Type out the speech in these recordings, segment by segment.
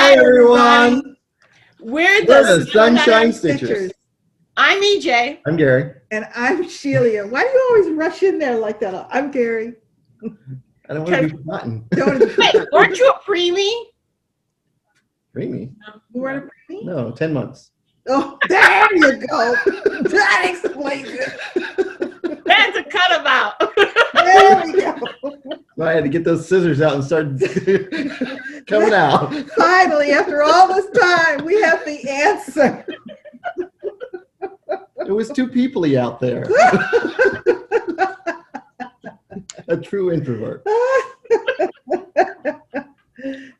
Hi, everyone. We're the Sunshine Stitchers. I'm EJ. I'm Gary. And I'm Shelia. Why do you always rush in there like that? I'm Gary. I don't want to be forgotten. Wait, weren't you a preemie? Preemie? You weren't a preemie? No, 10 months. Oh, there you go. That explains it. That's a cut about. There we go. Well, I had to get those scissors out and start coming out. Finally, after all this time, we have the answer. It was too people-y out there. A true introvert.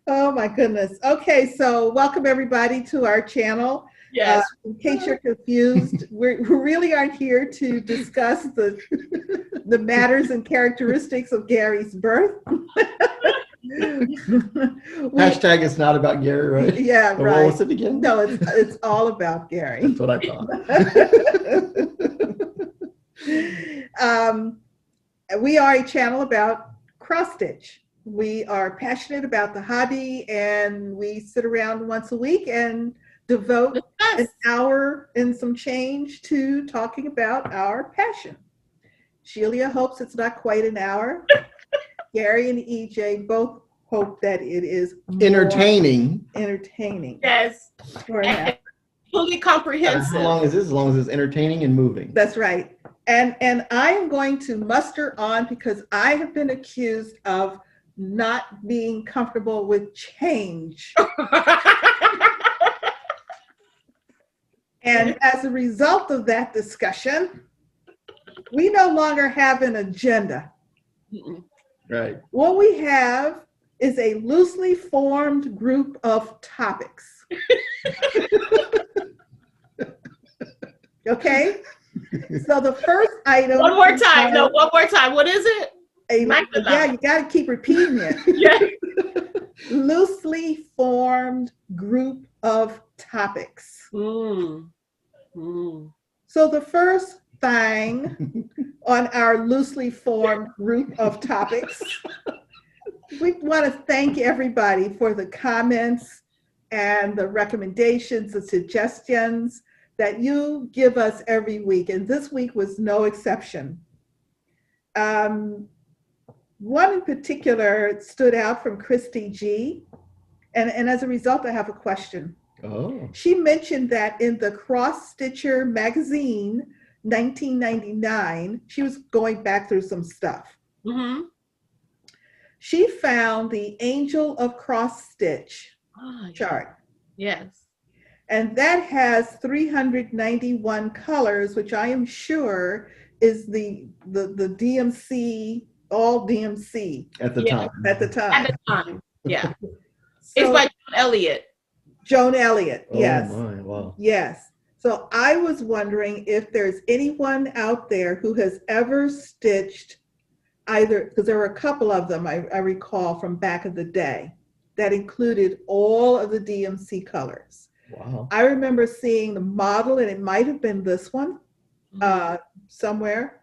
Oh my goodness. Okay, so welcome everybody to our channel. Yes. In case you're confused, we really aren't here to discuss the matters and characteristics of Gary's birth. Hashtag it's not about Gary, right? Yeah, or right. what was it again? No, it's all about Gary. That's what I thought. We are a channel about cross stitch. We are passionate about the hobby, and we sit around once a week and devote an hour and some change to talking about our passion. Shelia hopes it's not quite an hour. Gary and EJ both hope that it is Entertaining. Entertaining. Yes. And fully comprehensive. As long as it's entertaining and moving. That's right. And I am going to muster on because I have been accused of not being comfortable with change. And as a result of that discussion, we no longer have an agenda. Right. What we have is a loosely formed group of topics. Okay? So the first item. One more time. No, one more time. What is it? Yeah, you got to keep repeating it. Yeah. Loosely formed group of topics. Mm. So the first thing on our loosely formed group of topics, we want to thank everybody for the comments and the recommendations, the suggestions that you give us every week. And this week was no exception. One in particular stood out from Christy G. And as a result, I have a question. Oh. She mentioned that in the Cross Stitcher magazine, 1999, she was going back through some stuff. Mm-hmm. She found the Angel of Cross Stitch chart. Yes. And that has 391 colors, which I am sure is the DMC, all DMC. At the time. At the time. At the time, yeah. So, it's by Joan Elliott. Joan Elliott, yes. Oh my, wow. Yes. So I was wondering if there's anyone out there who has ever stitched either, because there were a couple of them I recall from back of the day that included all of the DMC colors. Wow. I remember seeing the model, and it might have been this one somewhere,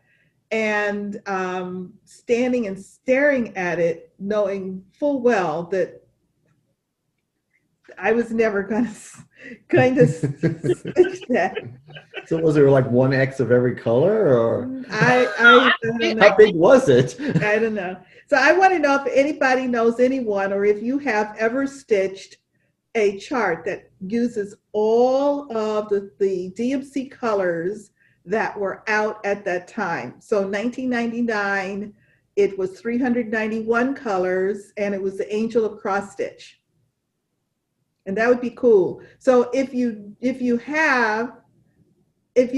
and standing and staring at it, knowing full well that I was never going to stitch that. So was there like 1X of every color, or I don't know. how big was it? I don't know. So I want to know if anybody knows anyone, or if you have ever stitched a chart that uses all of the DMC colors that were out at that time. So 1999, it was 391 colors, and it was the Angel of Cross Stitch. And that would be cool. So if you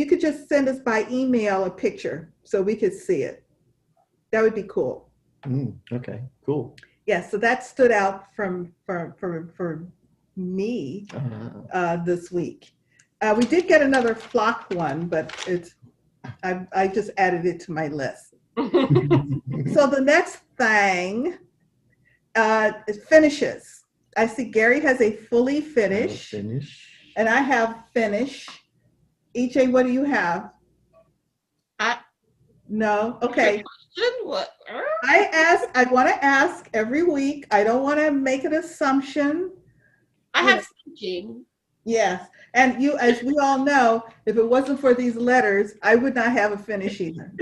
could just send us by email a picture so we could see it, that would be cool. Okay, cool. Yeah, so that stood out for me this week. We did get another flock one, but I just added it to my list. So the next thing is finishes. I see Gary has a fully finish. And I have finish. EJ, what do you have? No? Okay. What? I want to ask every week. I don't want to make an assumption. I have stitching. Yes. And you, as we all know, if it wasn't for these letters, I would not have a finish either.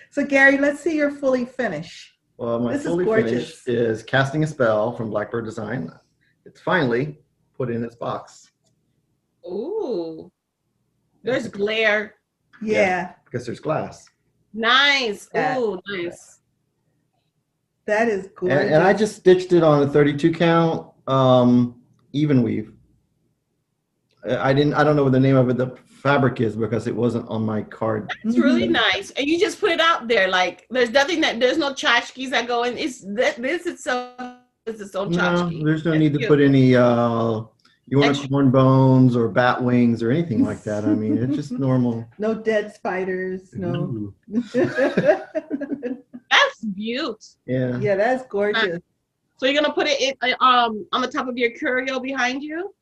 So Gary, let's see your fully finish. Well, my This is fully gorgeous. finished is Casting a Spell from Blackbird Design. It's finally put in its box Ooh. There's glare. Yeah, because there's glass. Nice. Yeah. Ooh, nice. that is gorgeous. And I just stitched it on a 32 count even weave. I don't know what the name of it, the fabric is, because it wasn't on my card. It's really nice. And you just put it out there. Like there's nothing there's no tchotchkes that go in. It's this itself is its own No, tchotchke. there's no It's need to beautiful. put any unicorn bones or bat wings or anything like that. I mean, it's just normal. No dead spiders. No. Ooh. That's beaut. Yeah. Yeah, that's gorgeous. So you're gonna put it on the top of your curio behind you?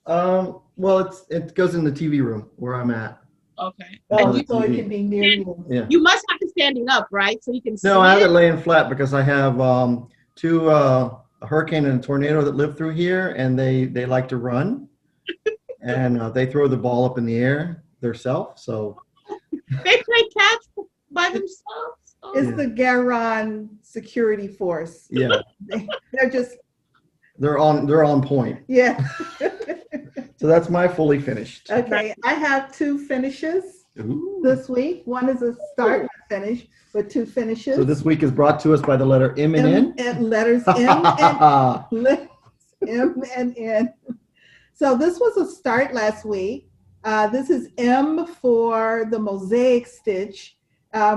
Well, it goes in the TV room where I'm at. Okay. Oh, And so it can be near you. Yeah. you must have it standing up, right? So you can see No, I have it it. laying flat because I have two a hurricane and a tornado that live through here, and they like to run, and they throw the ball up in the air themselves. So They play catch by themselves. Oh. It's the Garon security force. yeah, They're just, they're on point. yeah. So that's my fully finished. Okay, I have two finishes Ooh. this week. One is a start and a finish, but two finishes. So this week is brought to us by the letter M and N. And letters M and N. So this was a start last week. This is M for the mosaic stitch,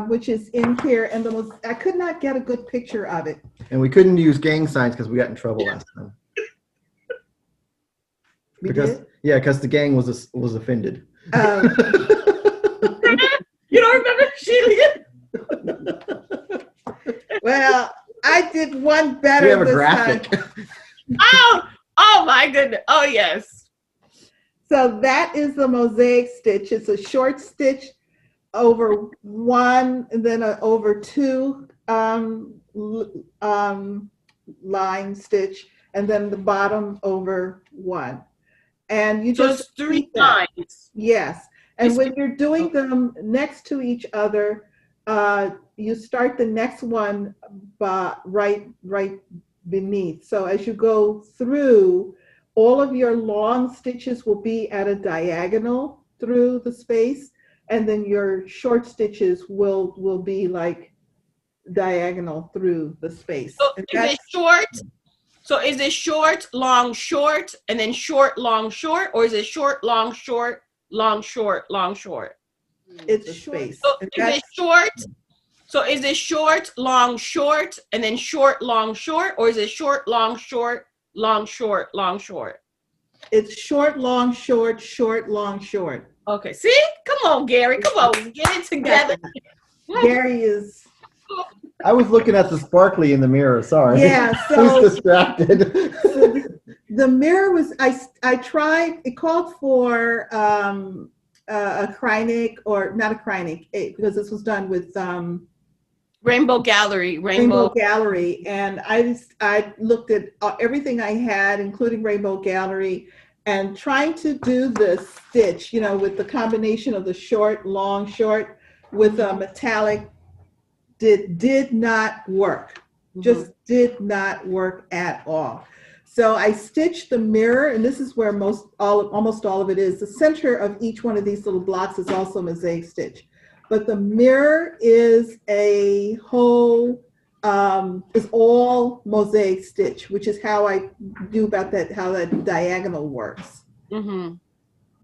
which is in here. And I could not get a good picture of it. And we couldn't use gang signs because we got in trouble last time. We Because did? because the gang was offended. You don't remember Shelia? Well, I did one We better have a this graphic. time. Oh my goodness. Oh yes. So that is the mosaic stitch. It's a short stitch over one and then over two line stitch, and then the bottom over one. And you So just it's 3 repeat that. lines. Yes. And It's- when you're doing them next to each other, you start the next one right beneath. So as you go through, all of your long stitches will be at a diagonal through the space, and then your short stitches will be like diagonal through the space. So And is it that's- short? So is it short, long, short, and then short, long, short, or is it short, long, short, long, short, long, short? It's The space. So And is that's- it short? So is it short, long, short, and then short, long, short, or is it short, long, short, long, short, long, short? It's short, long, short, short, long, short. Okay, see? Come on, Gary. Come on, get it together. Gary is, I was looking at the sparkly in the mirror. Sorry. yeah, I was so distracted. the mirror was, I tried, it called for a Kreinik, or not a Kreinik, because this was done with Rainbow Gallery, Rainbow Rainbow. Gallery, and I looked at everything I had, including Rainbow Gallery, and trying to do this stitch, with the combination of the short, long, short with a metallic did not work. Just did not work at all. So I stitched the mirror, and this is where almost all of it is. The center of each one of these little blocks is also mosaic stitch. But the mirror is a whole, is all mosaic stitch, which is how I do about that, how that diagonal works. Mm-hmm.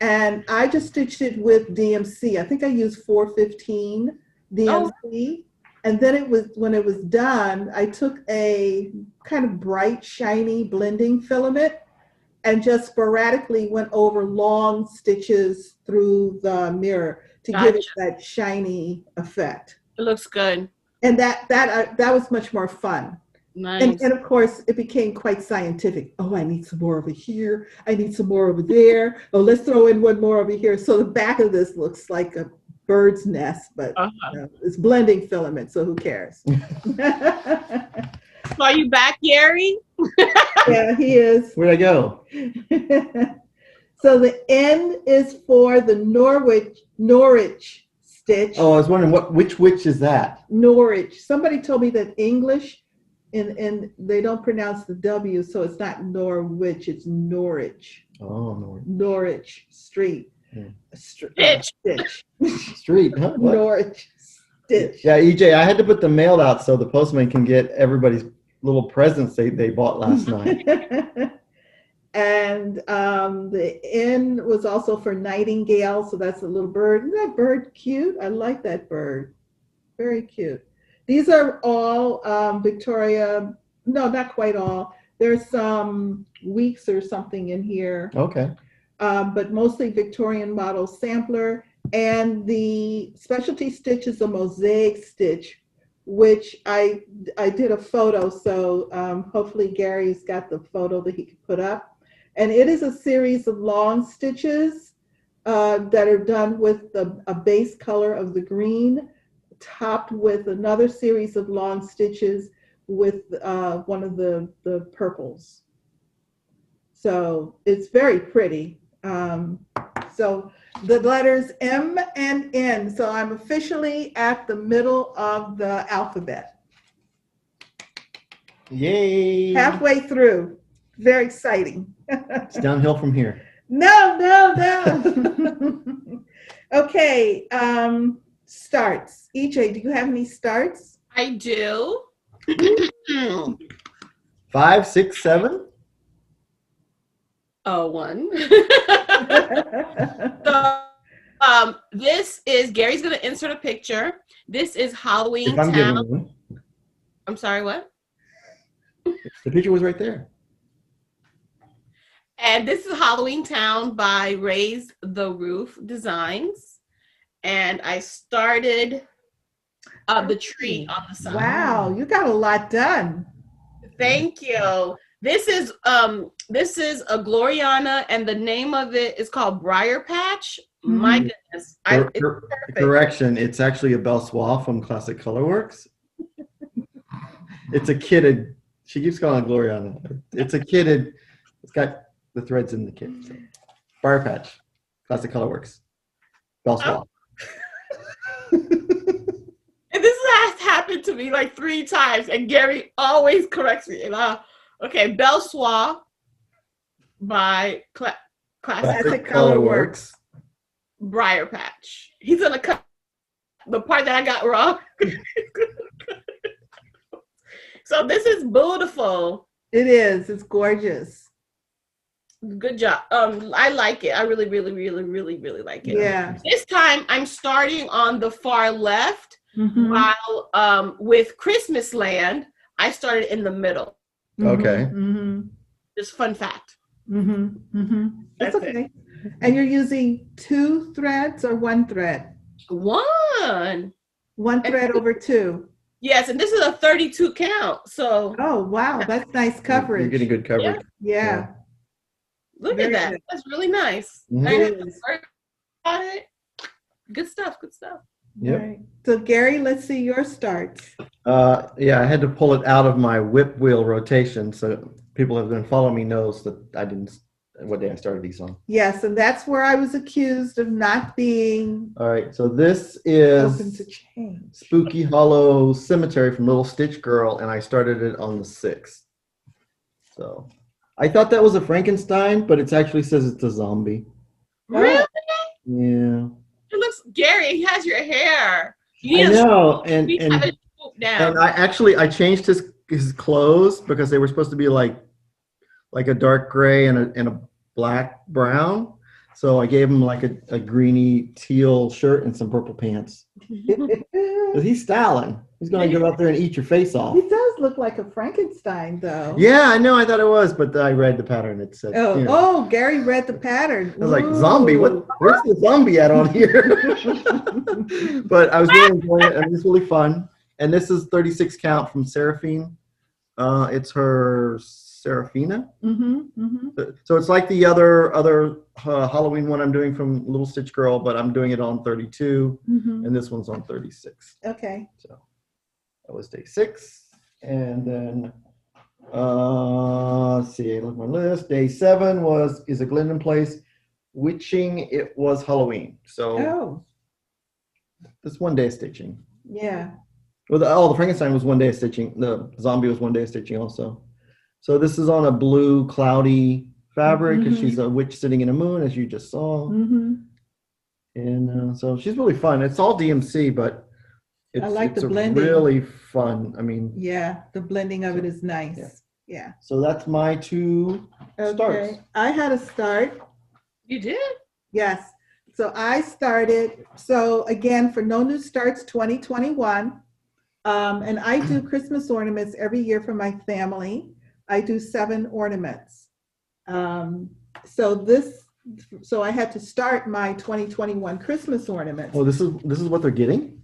And I just stitched it with DMC. I think I used 415 DMC. And then when it was done, I took a kind of bright, shiny blending filament and just sporadically went over long stitches through the mirror to give it that shiny effect. It looks good. And that was much more fun. Nice. And of course, it became quite scientific. Oh, I need some more over here. I need some more over there. Oh, let's throw in one more over here. So the back of this looks like a bird's nest, but it's blending filament, so who cares? So are you back, Gary? Yeah, he is. Where'd I go? So the N is for the Norwich stitch. Oh, I was wondering which is that? Norwich. Somebody told me that English and they don't pronounce the W, so it's not Norwich, it's Norwich. Oh, no. Norwich Street. Yeah. Stitch. Stitch. Street, huh? What? Norwich Stitch. Yeah, EJ, I had to put the mail out so the postman can get everybody's little presents they bought last night. And the N was also for nightingale, so that's a little bird. Isn't that bird cute? I like that bird. Very cute. These are all Victoria, no, not quite all. There's some weeks or something in here, Okay. but mostly Victorian model sampler. And the specialty stitch is a mosaic stitch, which I did a photo, so hopefully Gary's got the photo that he could put up. And it is a series of long stitches that are done with a base color of the green, topped with another series of long stitches with one of the purples. So it's very pretty. So the letters M and N. So I'm officially at the middle of the alphabet. Yay. Halfway through. Very exciting. It's downhill from here. No. Okay, starts. EJ, do you have any starts? I do. 5, 6, 7. Oh, 1. So, this is Gary's gonna insert a picture. This is Halloween If I'm giving Town. one. I'm sorry, what? The picture was right there. And this is Halloween Town by Raise the Roof Designs. And I started the tree on the side. Wow, you got a lot done. Thank you. This is a Gloriana, and the name of it is called Briar Patch. My goodness. It's perfect. Correction, it's actually a Belsois from Classic Colorworks. It's a kitted, she keeps calling it Gloriana. It's a kitted, it's got the threads in the kit. So. Briar Patch, Classic Colorworks, Belsois. And this has happened to me like 3 times, and Gary always corrects me. And okay, Belsois by Classic Colorworks. Briar Patch. He's gonna cut the part that I got wrong. So this is beautiful. It is. It's gorgeous. Good job. I like it. I really like it. Yeah. This time I'm starting on the far left, Mhm. while with Christmas Land, I started in the middle. Okay. Mhm. Just fun fact. Mhm. Mhm. That's That's it. okay. And you're using 2 threads or 1 thread? 1. 1 thread over 2. Yes, and this is a 32 count. So Oh, wow. That's nice coverage. You're getting good coverage. Yeah. look Very at that. good. That's really nice. Mhm. I It didn't have to is. worry about it. Good stuff. Good stuff. Yep. Right. So Gary, let's see your starts. Yeah, I had to pull it out of my whip wheel rotation, so people who have been following me knows that I didn't. What day I started these on? Yes, and that's where I was accused of not being All right, so this open to is change. Spooky Hollow Cemetery from Little Stitch Girl, and I started it on the 6th. So I thought that was a Frankenstein, but it actually says it's a zombie. Really? Yeah, It looks Gary. He has your hair. You I need to know, we have it swoop down. and I changed his clothes because they were supposed to be like a dark gray and a black brown. So I gave him like a greeny teal shirt and some purple pants. But he's styling. He's going to go out there and eat your face off. He does look like a Frankenstein, though. Yeah, I know. I thought it was, but I read the pattern. It said, Oh, you know. oh, Gary read the pattern. I was like, zombie? Where's the zombie at on here? But I was really enjoying it, and it was really fun. And this is 36 count from Seraphine. It's her Seraphina. Mm-hmm, mm-hmm. So it's like the other Halloween one I'm doing from Little Stitch Girl, but I'm doing it on 32, Mm-hmm. and this one's on 36. Okay. So that was day 6. And then, let's see, look at my list. Day 7 is a Glendon Place witching. It was Halloween. So Oh, this 1 day of stitching. yeah. Well, the Frankenstein was 1 day of stitching. The zombie was 1 day of stitching also. So this is on a blue cloudy fabric, and she's a witch sitting in a moon, as you just saw. Mm-hmm. And so she's really fun. It's all DMC, but I like it's the blending. really fun. I mean, Yeah, the blending of it is nice. Yeah. so that's my 2 starts. Okay. I had a start. You did? Yes. So I started. So again, for No New Starts 2021, and I do Christmas ornaments every year for my family. I do 7 ornaments. So I had to start my 2021 Christmas ornaments. Oh, this is what they're getting?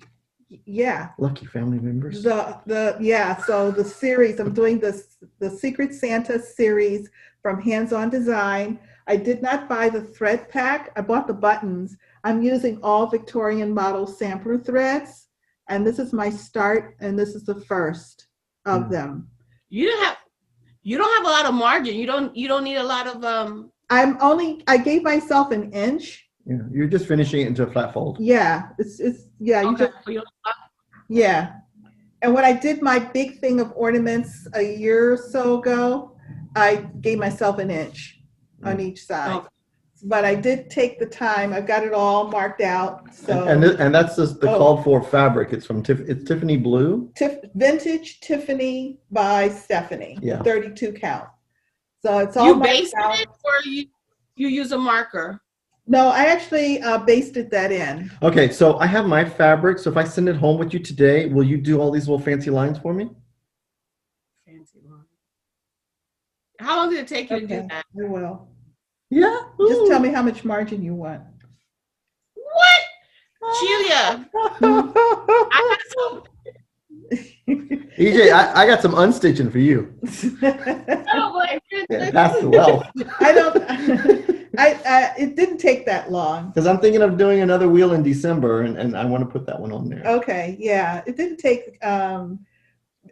Yeah. Lucky family members. So the series, I'm doing the Secret Santa series from Hands On Design. I did not buy the thread pack. I bought the buttons. I'm using all Victorian model sampler threads, and this is my start, and this is the first of them. You don't have a lot of margin. You don't need a lot of I gave myself an inch. Yeah, you're just finishing it into a flat fold. Yeah, yeah. And when I did my big thing of ornaments a year or so ago, I gave myself an inch on each side. Oh. But I did take the time. I've got it all marked out. So And that's just the called for fabric. It's from it's Tiffany blue. Vintage Tiffany by Stephanie. Yeah. 32 count. So it's all you marked basted out. it, or you use a marker? No, I actually basted that in. Okay, so I have my fabric. So if I send it home with you today, will you do all these little fancy lines for me? Fancy line. How long did it take you to do that? I will. Yeah. Just tell me how much margin you want. What? Shelia, I got some. EJ, I got some unstitching for you. Oh my Yeah, goodness. pass the well. It didn't take that long. Because I'm thinking of doing another wheel in December, and I want to put that one on there. Okay, yeah, it didn't take,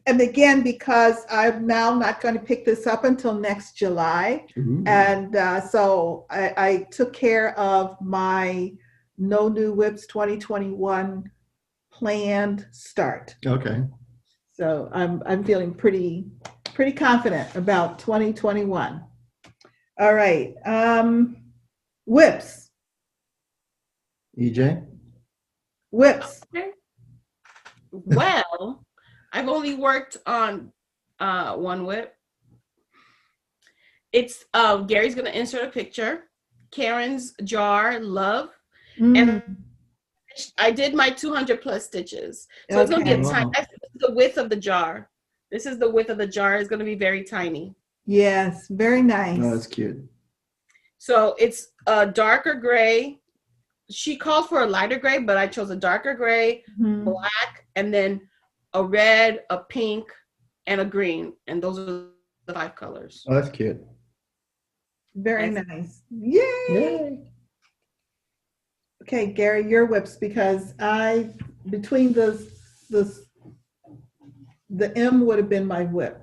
and again, because I'm now not going to pick this up until next July. Ooh. And so I took care of my No New Whips 2021 planned start. Okay. So I'm feeling pretty confident about 2021. All right. Whips. EJ? Whips. Well, I've only worked on one whip. It's Gary's gonna insert a picture. Karen's jar, love, and I did my 200 plus stitches. So it's gonna be a tiny. That's the width of the jar. This is the width of the jar. It's gonna be very tiny. Yes, very nice. Oh, that's cute. So it's a darker gray. She called for a lighter gray, but I chose a darker gray, black, and then a red, a pink, and a green. And those are the 5 colors. Oh, that's cute. Very nice. Yay! Okay, Gary, your whips, because between the M would have been my whip.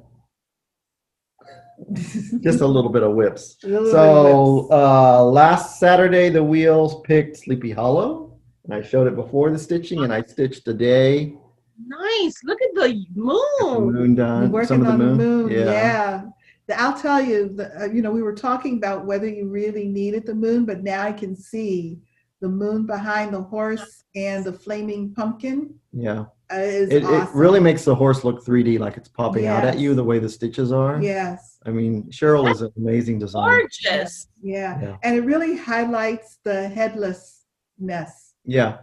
Just a little bit of whips. A little bit So of whips. last Saturday, the wheels picked Sleepy Hollow, and I showed it before the stitching, and I stitched a day. Nice. Look at the The moon. moon done. Working Some of on the the moon. moon. Yeah. I'll tell you, we were talking about whether you really needed the moon, but now I can see the moon behind the horse and the flaming pumpkin. Yeah. Is awesome. It really makes the horse look 3D, like it's popping out at you Yes. the way the stitches are. Yes. I mean, Cheryl is an amazing designer. Gorgeous. Yeah. And it really highlights the headlessness. Yeah.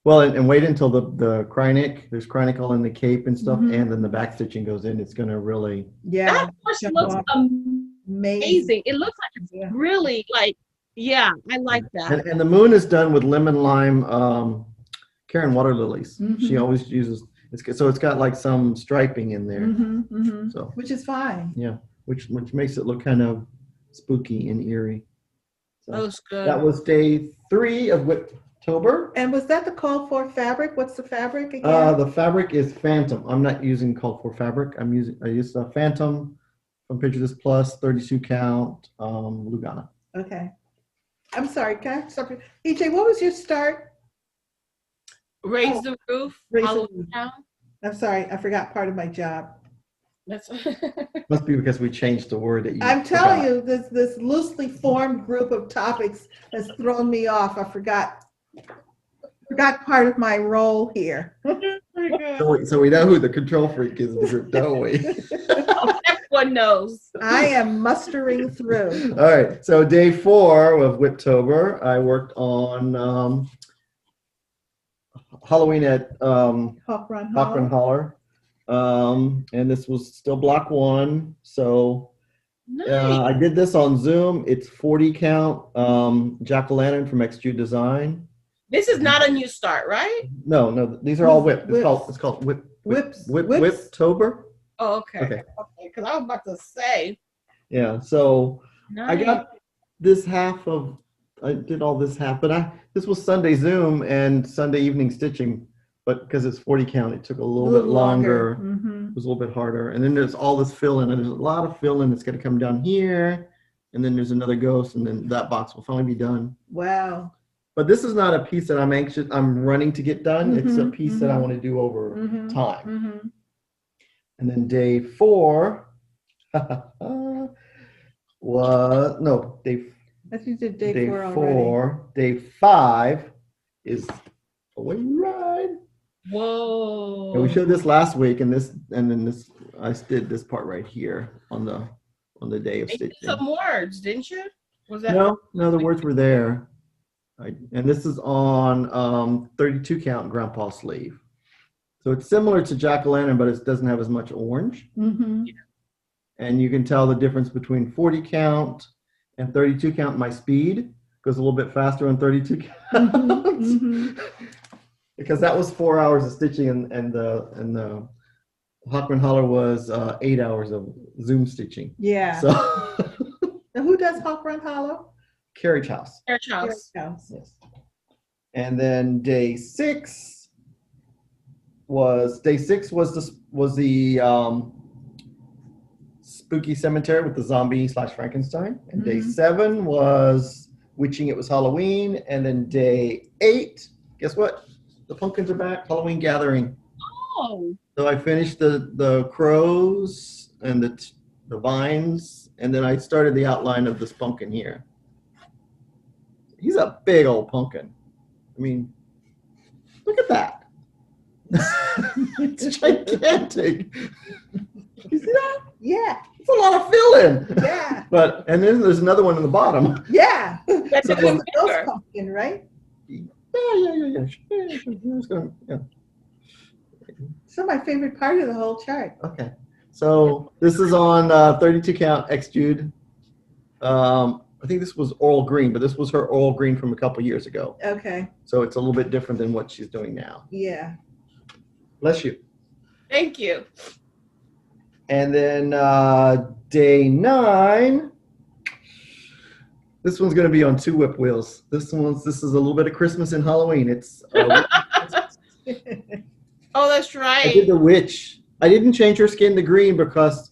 Well, and wait until the Krynic, there's Krynic all in the cape and stuff, Mhm. and then the back stitching goes in. It's going to really. Yeah. That horse looks amazing. It looks like it's really like, yeah, I like that. And the moon is done with lemon lime Karen water lilies. She always uses, so it's got like some striping in there. So Which is fine. yeah, which makes it look kind of spooky and eerie. So That looks good. that was day 3 of whip October. And was that the call for fabric? What's the fabric again? The fabric is Phantom. I'm not using called for fabric. I use the Phantom from Picture This Plus 32 count Lugana. Okay. I'm sorry. Can I stop you? EJ, what was your start? Raise the roof. Raise the Hollow roof. down. I'm sorry. I forgot part of my job. That's Must be because we changed the word that you. I'm telling you, this loosely formed group of topics has thrown me off. I forgot part of my role here. So we know who the control freak is in the group, don't we? Everyone knows. I am mustering through. All right. So day 4 of Whiptober, I worked on Halloween at Hawk Run Holler. And this was still block 1. So Nice. I did this on Zoom. It's 40 count jack-o'-lantern from XG Design. This is not a new start, right? No, these are all whip. Whips. It's called Whips. Whiptober. Oh, okay. Okay. Because I was about to say. Yeah. So Nice. I got this half of. I did all this half, but this was Sunday Zoom and Sunday evening stitching. But because it's 40 count, it took a little bit longer. Mm-hmm. It was a little bit harder. And then there's all this fill-in, and there's a lot of fill-in that's going to come down here. And then there's another ghost, and then that box will finally be done. Wow. But this is not a piece that I'm running to get done. It's a piece that I want to do over time. Mm-hmm. And then day 4 was, no, day I think you did day 4 already. 4. Day 5 is Away You Ride. Whoa. And we showed this last week, and then this I did this part right here on the day of You did stitching. some words, didn't you? Was that No, the words were there. And this is on 32 count grandpa sleeve. So it's similar to jack-o'-lantern, but it doesn't have as much orange. Mm-hmm. And you can tell the difference between 40 count and 32 count. My speed goes a little bit faster on 32 count. Mm-hmm. Because that was 4 hours of stitching, and the Hawkman Holler was 8 hours of Zoom stitching. Yeah. So Now who does Hawk Run Hollow? Carriage House. Church house? House. Yes. And then day 6 was the spooky cemetery with the zombie / Frankenstein. And day 7 was witching. It was Halloween. And then day 8, guess what? The pumpkins are back. Halloween gathering. Oh. So I finished the crows and the vines, and then I started the outline of this pumpkin here. He's a big old pumpkin. I mean, look at that. It's gigantic. You see that? Yeah. It's a lot of filling. Yeah. And then there's another one in the bottom. Yeah. That's So, a good Those figure. pumpkin, right? Yeah. It's gonna- yeah. So my favorite part of the whole chart. Okay. So this is on 32 count X Jude. I think this was Oral Green, but this was her Oral Green from a couple years ago. Okay. So it's a little bit different than what she's doing now. Yeah. Bless you. Thank you. And then day 9, this one's going to be on 2 whip wheels. This is a little bit of Christmas and Halloween. It's Oh, that's I right. did the witch. I didn't change her skin to green because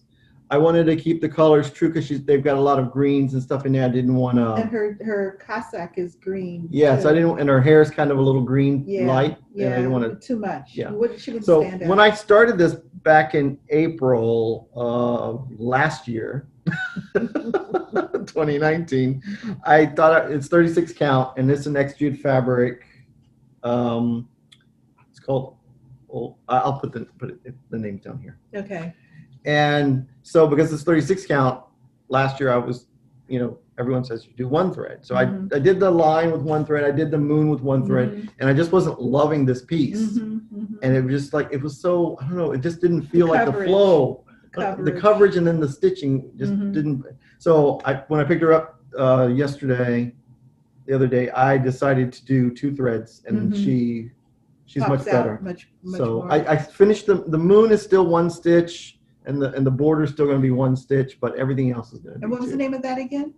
I wanted to keep the colors true because they've got a lot of greens and stuff in there. I didn't want to. And her cassock is green. Yes, too. I didn't, and her hair is kind of a little green light. Yeah. And I didn't want to. Too much. Yeah. She would So stand out. when I started this back in April last year, 2019, I thought it's 36 count, and it's an X-Jude fabric. It's called. Well, I'll put the name down here. Okay. And so because it's 36 count, last year I was, everyone says you do 1 thread. So I did the line with 1 thread. I did the moon with 1 thread, and I just wasn't loving this piece. And it was just like, it was so, I don't know, it just didn't feel like the flow. The coverage and then the stitching just didn't. So when I picked her up the other day, I decided to do 2 threads, and she's much better. Much So more. I finished the moon is still 1 stitch, and the border is still going to be 1 stitch, but everything else is going to be And what was 2. the name of that again?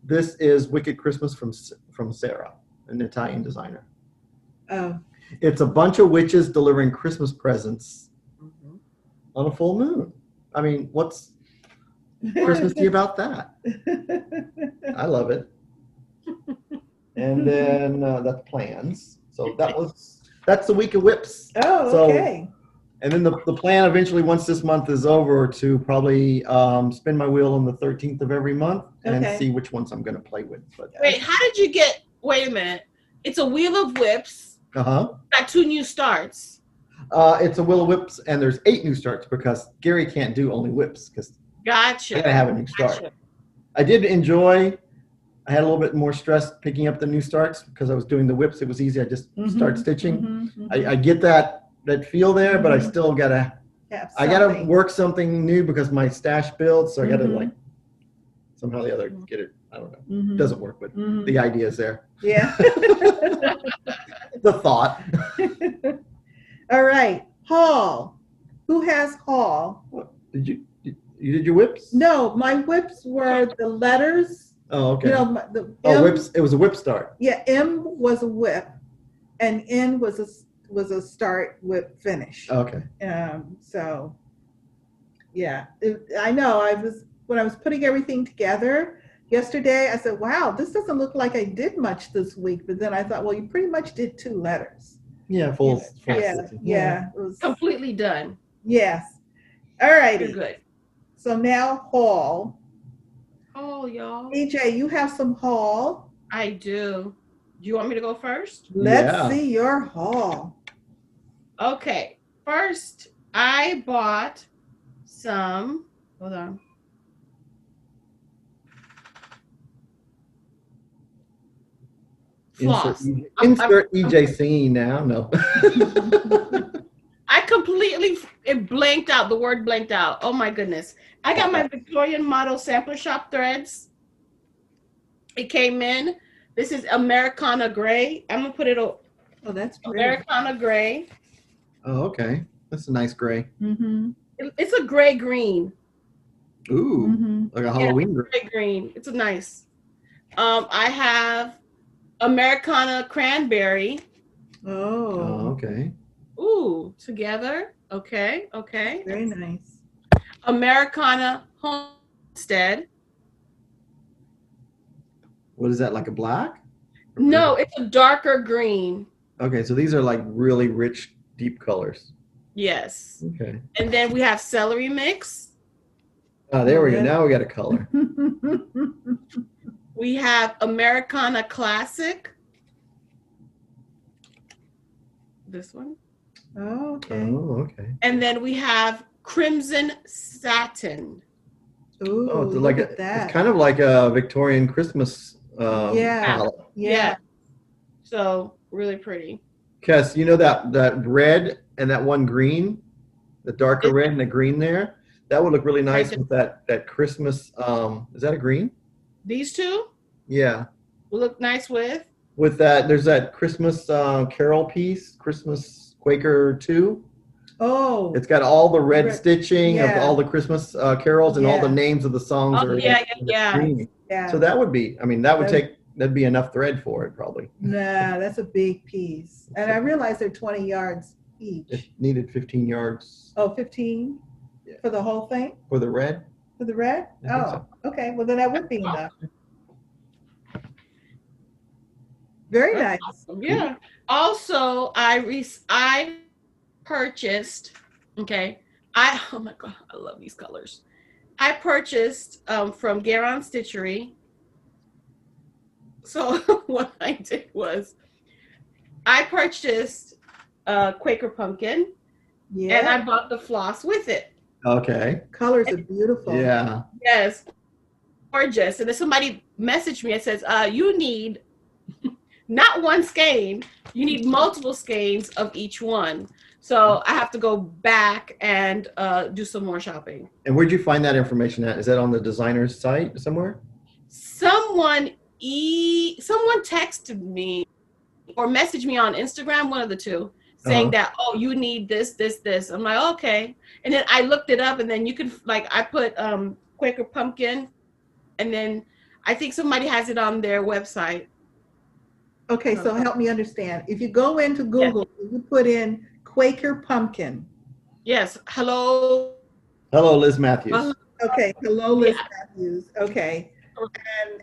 This is Wicked Christmas from Sarah, an Italian designer. Oh. It's a bunch of witches delivering Christmas presents on a full moon. I mean, what's Christmassy about that? I love it. And then that's plans. So that's the week of whips. Oh, okay. And then the plan eventually, once this month is over, to probably spin my wheel on the 13th of every month and see which ones I'm going to play with. But, wait, how did you get? Wait a minute. It's a wheel of whips. Got 2 new starts. It's a wheel of whips, and there's 8 new starts because Gary can't do only whips because Gotcha. I gotta have a new start. I did enjoy. I had a little bit more stress picking up the new starts because I was doing the whips. It was easy. I just start stitching. I get that feel there, but I still gotta work something new because my stash builds. So I gotta like somehow or the other get it. I don't know. It doesn't work, but the idea is there. Yeah. The thought. All right. Haul. Who has haul? What, you did your whips? No, my whips were the letters. Oh, okay. You know, whips. It was a whip start. Yeah, M was a whip, and N was a start whip finish. Okay. So, yeah, I know. When I was putting everything together yesterday, I said, "Wow, this doesn't look like I did much this week." But then I thought, well, you pretty much did 2 letters. Yeah, full. Yeah. It was completely done. Yes. All righty. You're good. So now haul. Oh, y'all. EJ, you have some haul. I do. Do you want me to go first? Let's see your haul. Okay. First, I bought some. Hold on. Floss. Insert EJ singing now. No. I completely blanked out. The word blanked out. Oh my goodness. I got my Victorian model sampler shop threads. It came in. This is Americana Gray. I'm gonna put it. Oh, that's great. Americana Gray. Oh, okay. That's a nice gray. It's a gray green. Ooh, like a Halloween gray green. It's a nice. I have Americana Cranberry. Oh, okay. Ooh, together. Okay. Very nice. Americana Homestead. What is that, like a black? No, it's a darker green. Okay, so these are like really rich, deep colors. Yes. Okay. And then we have celery mix. Oh, there we go. Now we got a color. We have Americana Classic. This one. Oh, okay. Oh, okay. And then we have Crimson Satin. Ooh, oh, it's look at that. It's kind of like a Victorian Christmas palette. Yeah. So really pretty. Kes, you know that red and that one green, the darker red and the green there? That would look really nice with that Christmas. Is that a green? These two? Yeah. Will look nice with? With that, there's that Christmas carol piece, Christmas Quaker 2. Oh. It's got all the red stitching of all the Christmas carols and all the names of the songs. Oh, yeah. So that would be, that'd be enough thread for it probably. Nah, that's a big piece. And I realize they're 20 yards each. It needed 15 yards. Oh, 15 for the whole thing? For the red? For the red? Oh, okay. Well, then that would be enough. Very nice. Awesome. Yeah. Also, I purchased, oh my God, I love these colors. I purchased from Garon Stitchery. So what I did was I purchased Quaker Pumpkin and I bought the floss with it. Okay. Colors are beautiful. Yeah. Yes. Gorgeous. And then somebody messaged me and says, you need not one skein, you need multiple skeins of each one. So I have to go back and do some more shopping. And where'd you find that information at? Is that on the designer's site somewhere? Someone texted me or messaged me on Instagram, one of the two, saying that, oh, you need this. I'm like, okay. And then I looked it up and then you can, I put Quaker Pumpkin and then I think somebody has it on their website. Okay, so help me understand. If you go into Google, you put in Quaker pumpkin. Yes. Hello. Hello, Liz Matthews. Okay. Hello, Liz Matthews. Okay.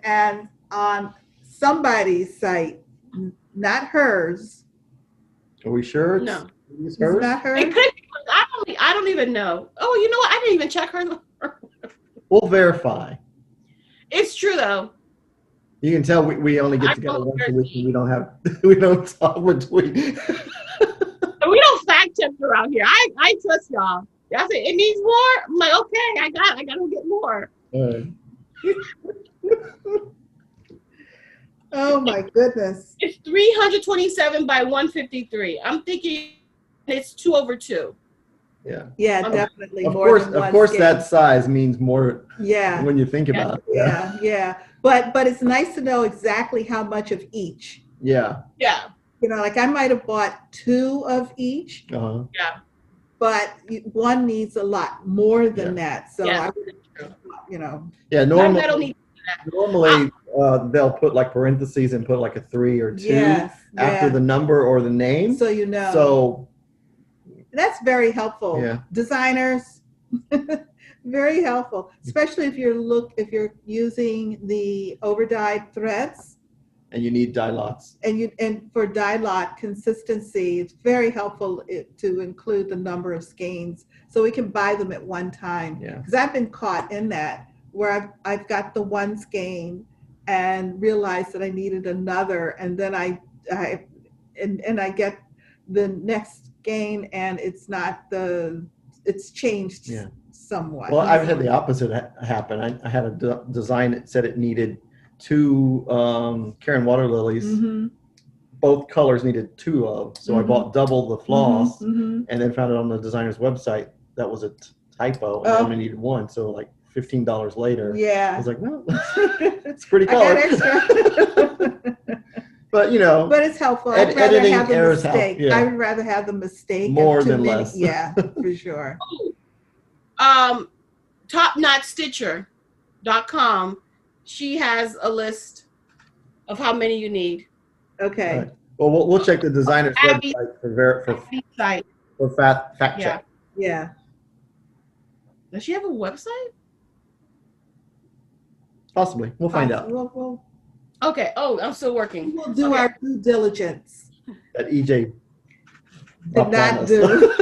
And on somebody's site, not hers. Are we sure No. It's not hers? It could be, I don't even know. Oh, you know what? I didn't even check her. We'll verify. It's true though. You can tell we only get together once a week and we don't talk between. We don't fact check around here. I trust y'all. Y'all say it needs more. I'm like, okay, I gotta get more. Oh my goodness. It's 327 by 153. I'm thinking it's 2 over 2. Yeah. Yeah, definitely of more course, than one of course, skein. that size means more. Yeah. When you think about it. Yeah. But it's nice to know exactly how much of each. Yeah. Yeah. You know, like I might have bought 2 of each. Uh-huh. Yeah. But one needs a lot more than that. So I would, you know. Yeah. Normally they'll put like parentheses and put like a 3 or 2 after the number or the name. So you know. So that's very helpful. Yeah. Designers, very helpful, especially if you're using the overdyed threads. And you need dye lots. And for dye lot consistency, it's very helpful to include the number of skeins so we can buy them at one time. Yeah. Because I've been caught in that where I've got the one skein and realized that I needed another, and then I get the next skein and it's changed somewhat. Well, I've had the opposite happen. I had a design that said it needed 2 Karen water lilies. Mm-hmm. Both colors needed 2 of, so I bought double the floss, and then found it on the designer's website that was a typo, and I only needed 1. So like $15 later, I was like, well, it's pretty color. But you know, but it's helpful. I'd rather have the mistake. I would rather have the mistake more than less. Yeah, for sure. Topnotchstitcher.com. She has a list of how many you need. Okay. Right. Well, we'll check the designer's website for fact check. Yeah. Does she have a website? Possibly. We'll find out. Okay. Oh, I'm still working. We'll do our due diligence. That EJ did not do.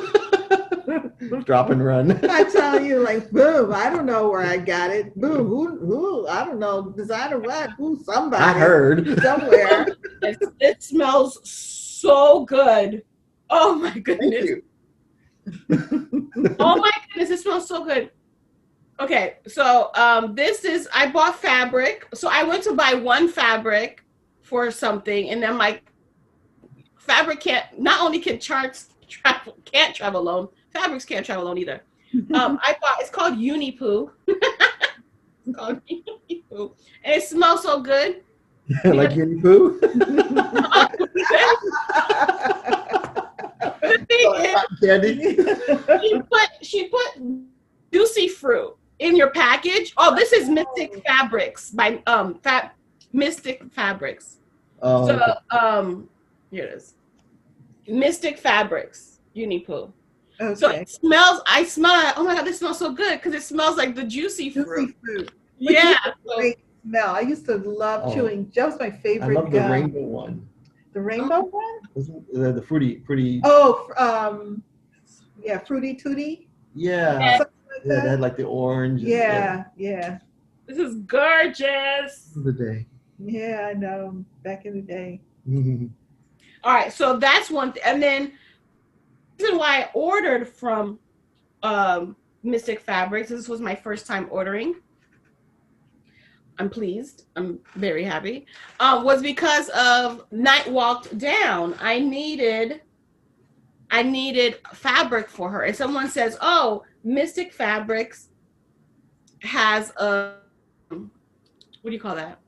Drop and run. I tell you, like, boom, I don't know where I got it. Boom, who, I don't know, designer what, who, somebody. I heard. Somewhere. It smells so good. Oh my goodness. Oh my goodness, it smells so good. Okay, so I bought fabric. So I went to buy one fabric for something, and then my fabric not only can't travel alone, fabrics can't travel alone either. It's called Unipoo. It's called Unipoo. And it smells so good. Like Unipoo? The thing is, she put juicy fruit in your package. Oh, this is Mystic Fabrics by Mystic Fabrics. Here it is. Mystic Fabrics, Unipoo. Okay. So I smell it. Oh my God, this smells so good because it smells like the juicy fruit. Yeah. Great smell. I used to love chewing. That was my favorite. I love the rainbow one. The rainbow one? The fruity. Oh, yeah, Fruity Tooty. Yeah. Like they had like the orange. Yeah. This is gorgeous. The day. Yeah, I know. Back in the day. All right, so that's one thing. And then the reason why I ordered from Mystic Fabrics, this was my first time ordering. I'm pleased. I'm very happy. Was because of Night Walked Down. I needed fabric for her. And someone says, oh, Mystic Fabrics has a, what do you call that?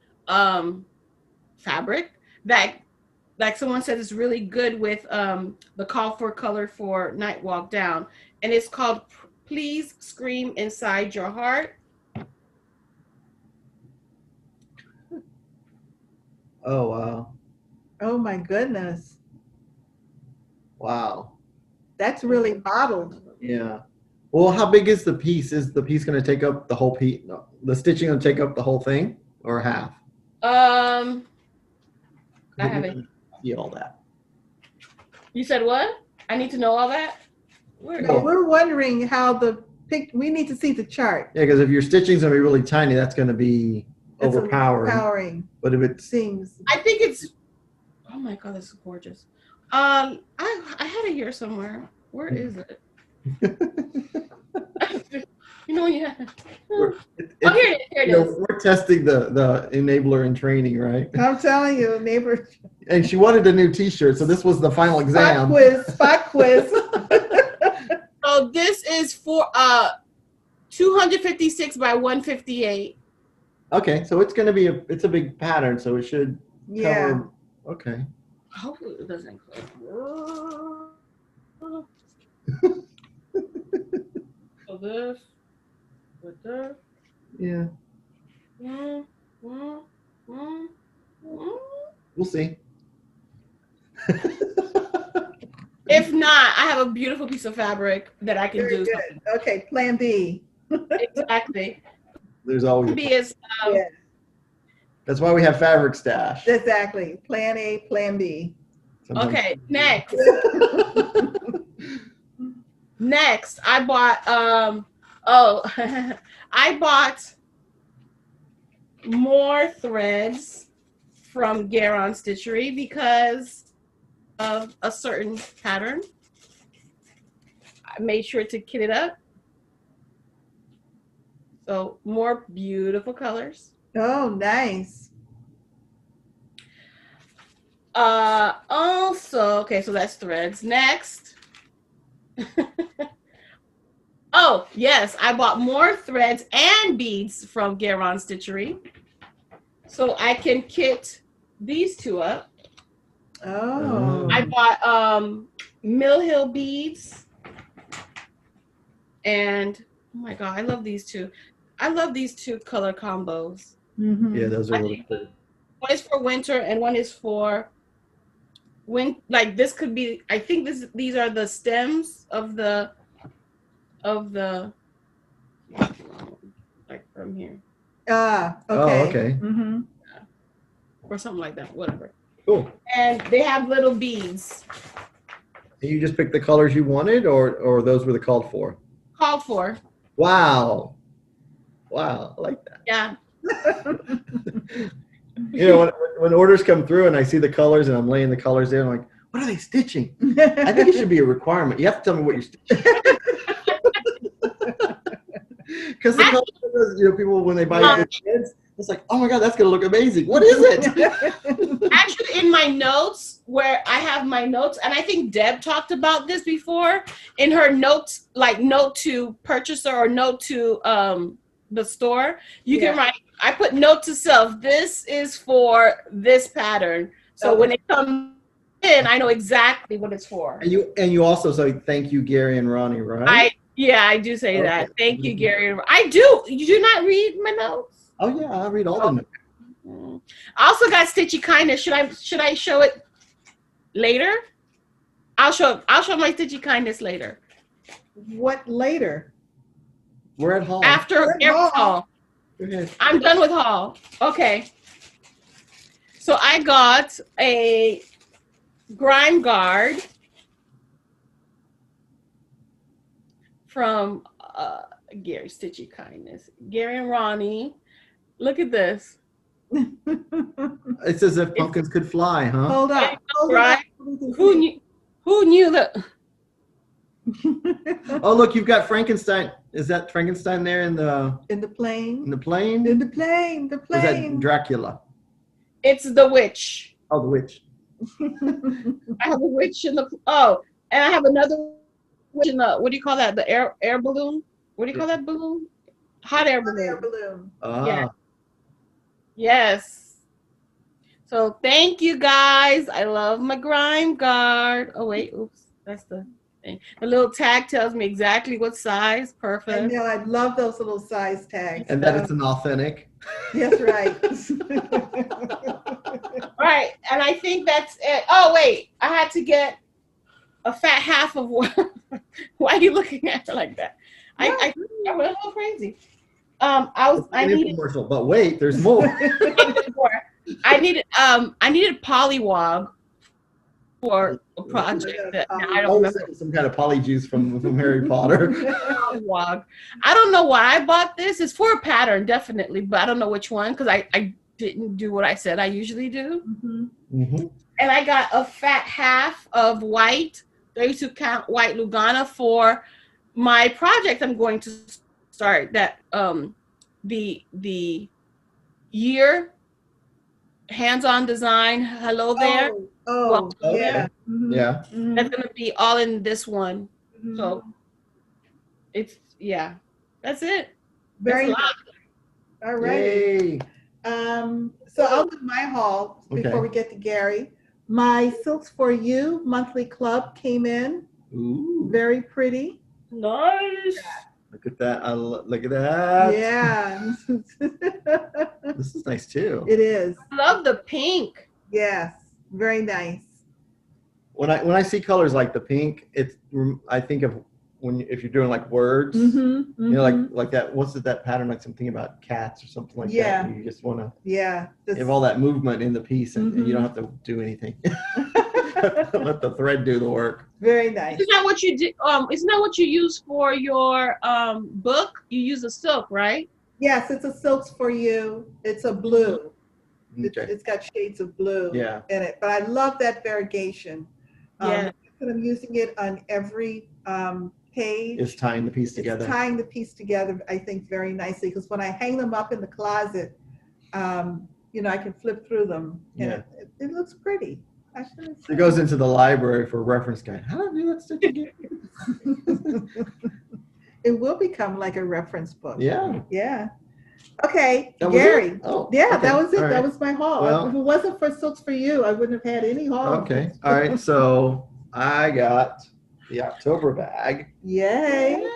Fabric that, like someone said, is really good with the call for color for Night Walk Down. And it's called Please Scream Inside Your Heart. Oh, wow. Oh my goodness. Wow. That's really modeled. Yeah. Well, how big is the piece? Is the piece going to take up the whole piece? No, the stitching going to take up the whole thing or half? I haven't. See all that. You said what? I need to know all that? No, we're wondering how we need to see the chart. Yeah, because if your stitching's going to be really tiny, that's going to be overpowering. But if it seems, I think it's. Oh my God, this is gorgeous. I had it here somewhere. Where is it? You know, yeah. Oh, here it is. We're testing the enabler in training, right? I'm telling you, neighbor. And she wanted a new T-shirt, so this was the final exam. Spot quiz. So this is for 256 by 158. Okay, so it's gonna be it's a big pattern, so it should cover. Okay. Hopefully it doesn't close. So this with this. Yeah. We'll see. If not, I have a beautiful piece of fabric that I can do. Good. Okay, plan B. Exactly. There's always Plan B is. That's why we have fabric stash. Exactly. Plan A, plan B. Sometimes. Okay, next. Next, I bought I bought more threads from Garon Stitchery because of a certain pattern. I made sure to kit it up. So more beautiful colors. Oh, nice. Also, okay, so that's threads. Next. Oh, yes, I bought more threads and beads from Garon Stitchery. So I can kit these two up. Oh. I bought Mill Hill beads. And oh my God, I love these two. I love these two color combos. Mm-hmm. Yeah, those are really pretty. One is for winter and one is for like this could be, I think these are the stems of the like from here. Okay. Oh, okay. Mm-hmm. Or something like that, whatever. Cool. And they have little beads. And you just picked the colors you wanted, or those were the called for? Called for. Wow. Wow, I like that. Yeah. You know, when orders come through and I see the colors and I'm laying the colors there, I'm like, what are they stitching? I think it should be a requirement. You have to tell me what you're stitching. Because the colors, you know, people when they buy the kids, it's like, oh my God, that's gonna look amazing. What is it? Actually, in my notes, where I have my notes, and I think Deb talked about this before, in her notes, like note to purchaser or note to the store, you can write, I put note to self, this is for this pattern. So when it comes in, I know exactly what it's for. And you also say thank you, Gary and Ronnie, right? I do say that. Thank you, Gary. I do. You do not read my notes? Oh yeah, I read all the notes. I also got Stitchy Kindness. Should I show it later? I'll show my Stitchy Kindness later. What later? We're at Hall. After Hall. I'm done with Hall. Okay. So I got a grime guard from Gary Stitchy Kindness. Gary and Ronnie. Look at this. It's as if pumpkins could fly, huh? Hold on. Right? Who knew that? Oh, look, you've got Frankenstein. Is that Frankenstein there in the plane? In the plane? In the plane. The plane. Or is that Dracula? It's the witch. Oh, the witch. I have a witch in the and I have another witch in the, what do you call that? The air balloon? What do you call that balloon? Hot air balloon. Hot air balloon. Yeah. Yes. So thank you guys. I love my grime guard. Oh wait, oops. That's the The little tag tells me exactly what size. I Perfect. know, I love those little size tags. And that it's an authentic. That's right. Right, and I think that's it. Oh wait, I had to get a fat half of one. Why are you looking at her like that? I went a little crazy. I needed commercial, but wait, there's more. I needed polywog for a project that now I don't remember. Some kind of polyjuice from Harry Potter. Polywog. I don't know why I bought this. It's for a pattern, definitely, but I don't know which one because I didn't do what I said I usually do. And I got a fat half of white, 32 count white Lugana for my project I'm going to start. That the year hands-on design. Hello there. Yeah. Yeah. That's gonna be all in this one. So it's that's it. Very That's nice. All right. So I'll do my haul before we get to Gary. My Silks for You monthly club came in. Ooh. Very pretty. Nice. Look at that. Look at that. Yeah. This is nice too. It is. I love the pink. Yes. Very nice. When I see colors like the pink, I think of if you're doing like words, you know, like that. What's that pattern? Like something about cats or something like that. You just want to have all that movement in the piece, and you don't have to do anything. Let the thread do the work. Very nice. Isn't that what you do? Isn't that what you use for your book? You use a silk, right? Yes, it's a Silks for You. It's a blue. Okay. It's got shades of blue in it, but I love that variegation. I'm using it on every page. It's tying the piece together. It's tying the piece together, I think, very nicely, because when I hang them up in the closet, you know, I can flip through them, and it looks pretty. It goes into the library for a reference guide. How do you do that stitch again? It will become like a reference book. Yeah. Yeah. Okay, Gary. That was it. Right. That was my haul. Well, if it wasn't for Silks for You, I wouldn't have had any haul. Okay. All right. So I got the October bag. Yay.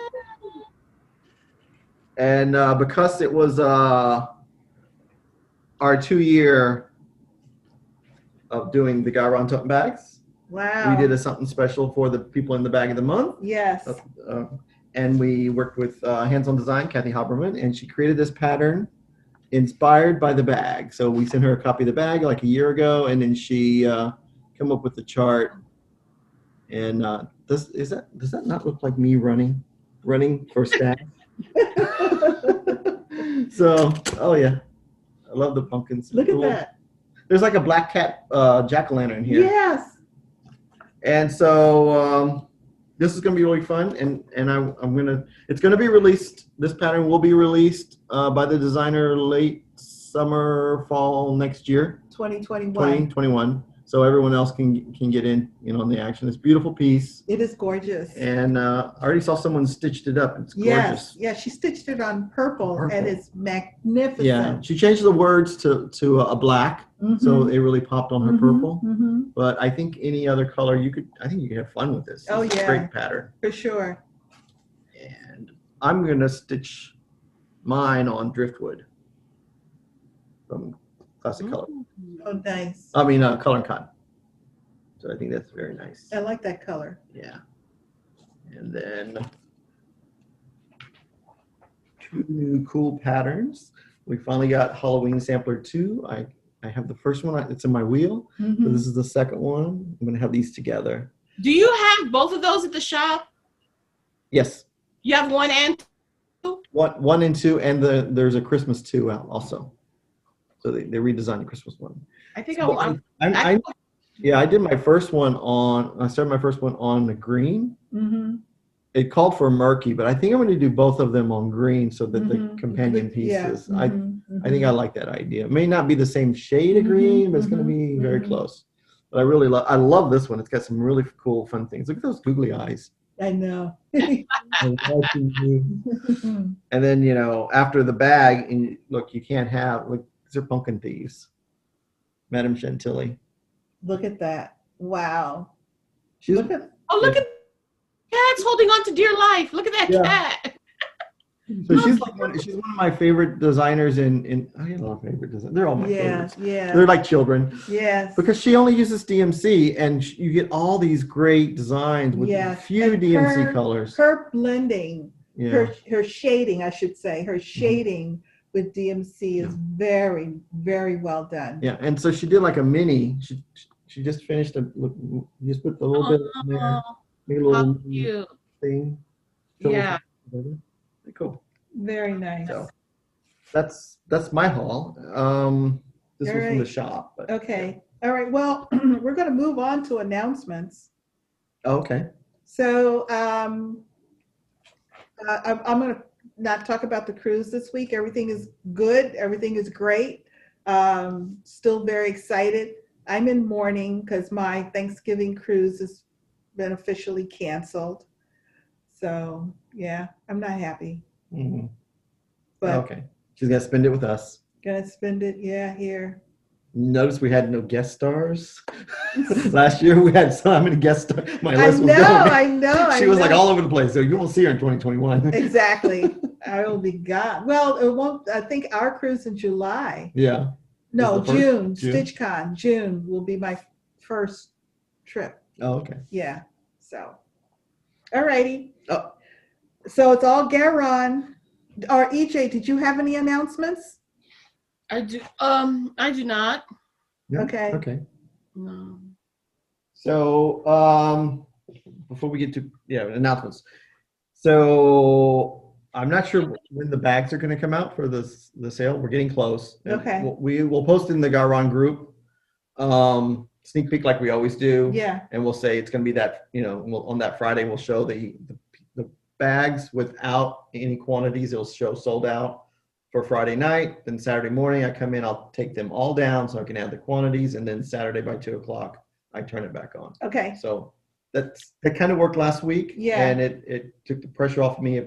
And because it was our 2-year of doing the Gowron tote bags. Wow. We did something special for the people in the bag of the month. Yes. And we worked with Hands-On Design, Kathy Haberman, and she created this pattern inspired by the bag. So we sent her a copy of the bag like a year ago, and then she came up with the chart. And does that not look like me running for staff? So, I love the pumpkins. Look at that. There's like a black cat jack-o'-lantern here. Yes. And so this is going to be really fun, and it's going to be released. This pattern will be released by the designer late summer, fall next year. 2021. So everyone else can get in, on the action. It's a beautiful piece. It is gorgeous. And I already saw someone stitched it up. It's gorgeous. Yes, she stitched it on purple. And it's magnificent. Yeah, she changed the words to a black, so it really popped on her purple. But I think any other color you could have fun with this. It's a great pattern. For sure. And I'm gonna stitch mine on driftwood from Classic Color. Oh, nice. I mean, color and cotton. So I think that's very nice. I like that color. Yeah. And then 2 new cool patterns. We finally got Halloween Sampler 2. I have the first one. It's in my wheel. So this is the second one. I'm going to have these together. Do you have both of those at the shop? Yes. You have 1 and 2? 1 and 2, and there's a Christmas 2 out also. So they redesigned the Christmas one. I think I did my first one I started my first one on the green. It called for murky, but I think I'm going to do both of them on green so that the companion pieces. I think I like that idea. It may not be the same shade of green, but it's going to be very close. But I love this one. It's got some really cool, fun things. Look at those googly eyes. I know. And then, after the bag, and look, you can't have, these are pumpkin thieves. Madame Chantilly. Look at that. Wow. look at Cat's holding on to dear life. Look at that cat. So she's one of my favorite designers in I have a lot of favorite designers. They're all my favorites. Yeah. They're like children. Yes. Because she only uses DMC and you get all these great designs with few and DMC colors. Her blending, her shading, I should say, her shading with DMC is very, very well done. Yeah, and so she did like a mini. She just finished just put a little bit in there. Make a little cute thing. Yeah. Cool. Very nice. So that's my haul. This was from the shop. But, okay. All right. Well, we're going to move on to announcements. Okay. So I'm going to not talk about the cruise this week. Everything is good. Everything is great. Still very excited. I'm in mourning because my Thanksgiving cruise has been officially canceled. So yeah, I'm not happy. Mm-hmm. But okay, she's gonna spend it with us. Gonna spend it, here. Notice we had no guest stars. Last year we had so many guest stars. My list was I know. She was like all over the place. So you won't see her in 2021. Exactly. I will be gone. Well, it won't. I think our cruise in July. Yeah. No, June. StitchCon. June will be my first trip. Oh, okay. Yeah. So, all righty. Oh. So it's all Garon. Or EJ, did you have any announcements? I do not. Yeah. Okay. Okay. No. So before we get to announcements. So I'm not sure when the bags are going to come out for the sale. We're getting close. Okay. We will post in the Garon group. Sneak peek like we always do. Yeah. And we'll say it's going to be that, on that Friday we'll show the bags without any quantities. It'll show sold out for Friday night. Then Saturday morning I come in, I'll take them all down so I can add the quantities. And then Saturday by 2:00, I turn it back on. Okay. So that kind of worked last week. Yeah. And it took the pressure off of me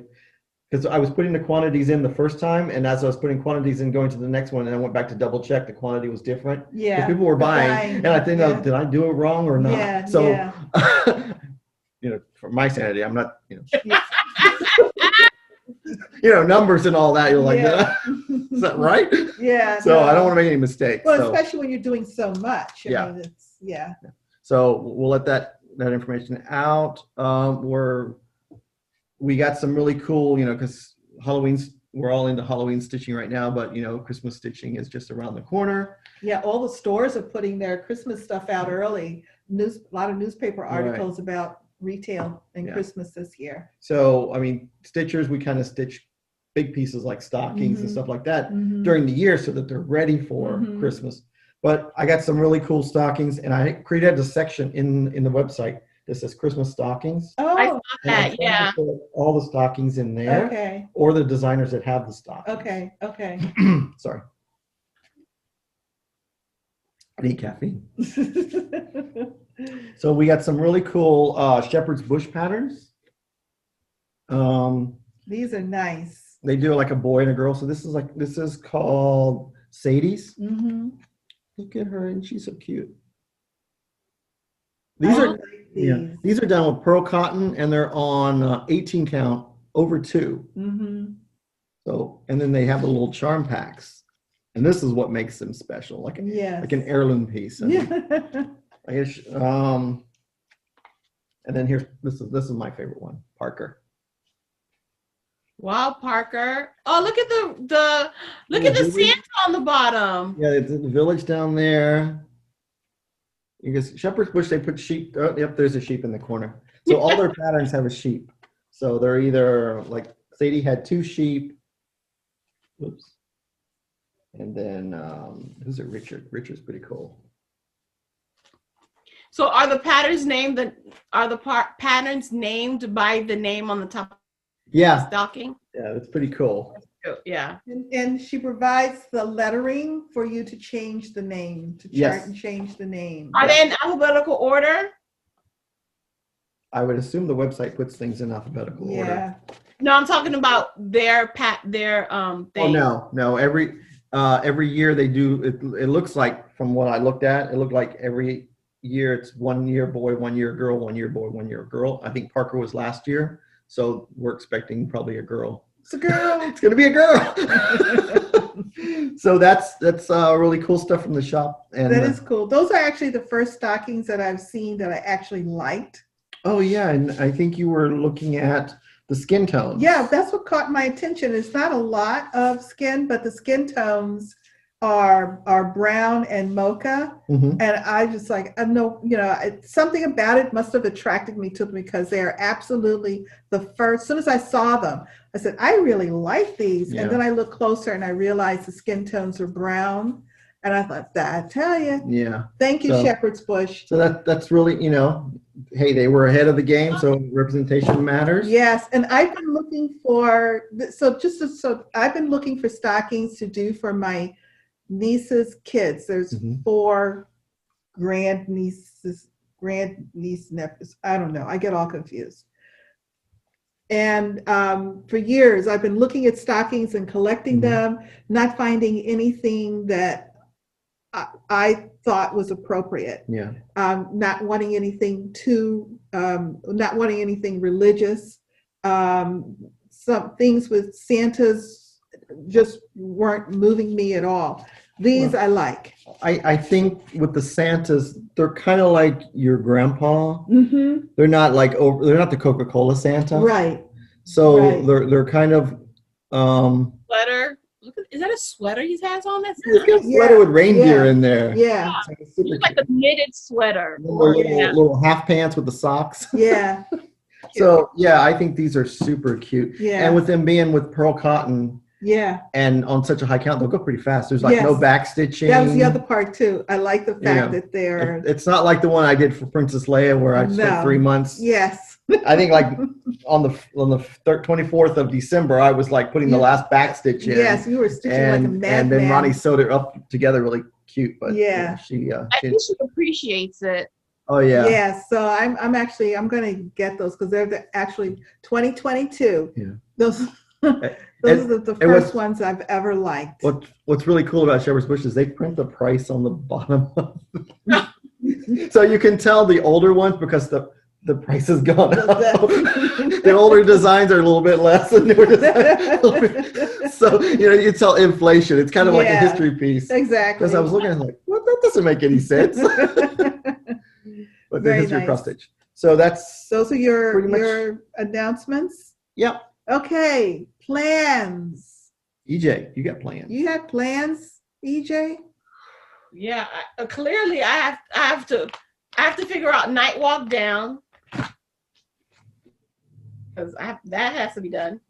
because I was putting the quantities in the first time. And as I was putting quantities in going to the next one, and I went back to double check, the quantity was different. Yeah. Because people were buying. And I think, did I do it wrong or not? Yeah. So, yeah. For my sanity, I'm not, numbers and all that. You're like, is that right? Yeah. So I don't want to make any mistakes. Well, especially when you're doing so much. I mean, So we'll let that information out. We got some really cool, because Halloween's, we're all into Halloween stitching right now, but Christmas stitching is just around the corner. Yeah, all the stores are putting their Christmas stuff out early. A lot of newspaper articles about retail and Christmas this year. So, stitchers, we kind of stitch big pieces like stockings and stuff like that during the year so that they're ready for Christmas. But I got some really cool stockings, and I created a section in the website that says Christmas stockings. Oh, I saw that, yeah. All the stockings in there. Okay. Or the designers that have the stockings. Okay. Sorry. I need caffeine. So we got some really cool shepherd's bush patterns. These are nice. They do like a boy and a girl. So this is called Sadie's. Look at her, and she's so cute. These are done with pearl cotton, and they're on 18 count over 2. So, and then they have the little charm packs, and this is what makes them special, like an heirloom piece. And then this is my favorite one, Parker. Wow, Parker! Oh, look at the Santa on the bottom. Yeah, it's the village down there. Because shepherd's bush, they put sheep. Oh, yep, there's a sheep in the corner. So all their patterns have a sheep. So they're either like Sadie had 2 sheep. Oops. And then who's it? Richard. Richard's pretty cool. So are the patterns named patterns named by the name on the top? Yeah. Stocking. Yeah, that's pretty cool. Yeah. And she provides the lettering for you to change the name, to chart and change the name. Are they in alphabetical order? I would assume the website puts things in alphabetical order. No, I'm talking about their thing. Oh no. Every year they do. It looks like, from what I looked at, it looked like every year it's 1 year boy, 1 year girl, 1 year boy, 1 year girl. I think Parker was last year, so we're expecting probably a girl. It's a girl. It's gonna be a girl. So that's really cool stuff from the shop. And that is cool. Those are actually the first stockings that I've seen that I actually liked. Oh yeah, and I think you were looking at the skin tones. Yeah, that's what caught my attention. It's not a lot of skin, but the skin tones are brown and mocha. And I just like, I know, something about it must have attracted me to them because they are absolutely the first. As soon as I saw them, I said, I really like these. Yeah. And then I looked closer and I realized the skin tones are brown. And I thought, I tell you. Yeah. Thank you, Shepherd's Bush. So that's really, hey, they were ahead of the game, so representation matters. Yes, and I've been looking for, I've been looking for stockings to do for my niece's kids. There's 4 grandniece, nephews. I don't know. I get all confused. And for years, I've been looking at stockings and collecting them, not finding anything that I thought was appropriate. Yeah. Not wanting anything not wanting anything religious. Some things with Santas just weren't moving me at all. These I like. I think with the Santas, they're kind of like your grandpa. They're not like they're not the Coca-Cola Santa. Right. So they're kind of sweater. Is that a sweater he has on? That's it's got a sweater with reindeer in there. Yeah. It's like a knitted sweater. Little half pants with the socks. Yeah. So yeah, I think these are super cute. Yeah. And with them being with pearl cotton. Yeah. And on such a high count, they'll go pretty fast. There's like no back stitching. That was the other part too. I like the fact that they're. It's not like the one I did for Princess Leia where I spent 3 months. Yes. I think like on the 24th of December, I was like putting the last back stitch in. Yes, you were stitching like a madman. And then Ronnie sewed it up together really cute. But yeah, she. I think she appreciates it. Oh yeah. Yeah. So I'm going to get those because they're actually 2022. Yeah. Those are the first ones I've ever liked. What's really cool about Shepherd's Bush is they print the price on the bottom of so you can tell the older ones because the price has gone up. The older designs are a little bit less than newer designs. So you tell inflation. It's kind of like a history piece. Exactly. Because I was looking at it like, what? That doesn't make any sense. But the history cross stitch. So those are your announcements. Yep. Okay, plans. EJ, you got plans. You had plans, EJ? Yeah, clearly I have to figure out Night Walk Down because that has to be done.